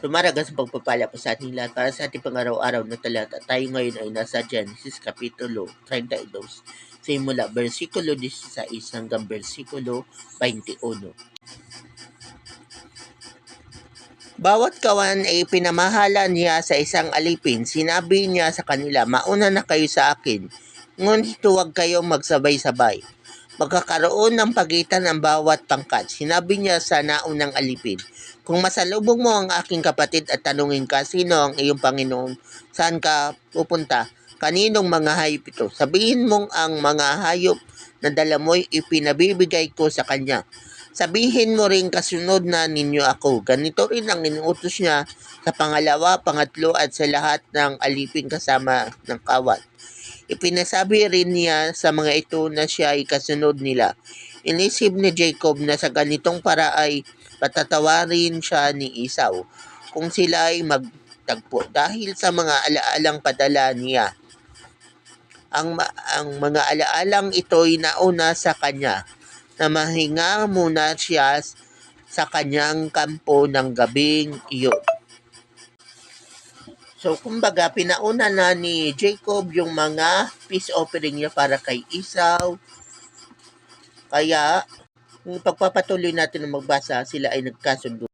Lumaragas ang pagpapala po sa ating lahat para sa ating pang-araw-araw na talata. Tayo ngayon ay nasa Genesis Kapitulo 32, simula versikulo 16 hanggang versikulo 21. Bawat kawan ay pinamahala niya sa isang alipin. Sinabi niya sa kanila, mauna na kayo sa akin, ngunit huwag kayong magsabay-sabay. Magkakaroon ng pagitan ang bawat pangkat. Sinabi niya sa naunang alipin, kung masalubong mo ang aking kapatid at tanungin ka, sino ang iyong Panginoon, saan ka pupunta, kaninong mga hayop ito? Sabihin mong ang mga hayop na dala mo'y ipinabibigay ko sa kanya. Sabihin mo rin kasunod na ninyo ako. Ganito rin ang inuutos niya sa pangalawa, pangatlo at sa lahat ng alipin kasama ng kawat. Ipinasabi rin niya sa mga ito na siya ay kasunod nila. Inisip ni Jacob na sa ganitong para ay patatawarin siya ni Esau kung sila ay magtagpo dahil sa mga alaalang padala niya. Ang mga alaalang ito'y nauna sa kanya na mahinga muna siya sa kanyang kampo ng gabing iyon. So, kumbaga, pinauna na ni Jacob yung mga peace offering niya para kay Esau. Kaya, kung pagpapatuloy natin na magbasa, sila ay nagkasundo.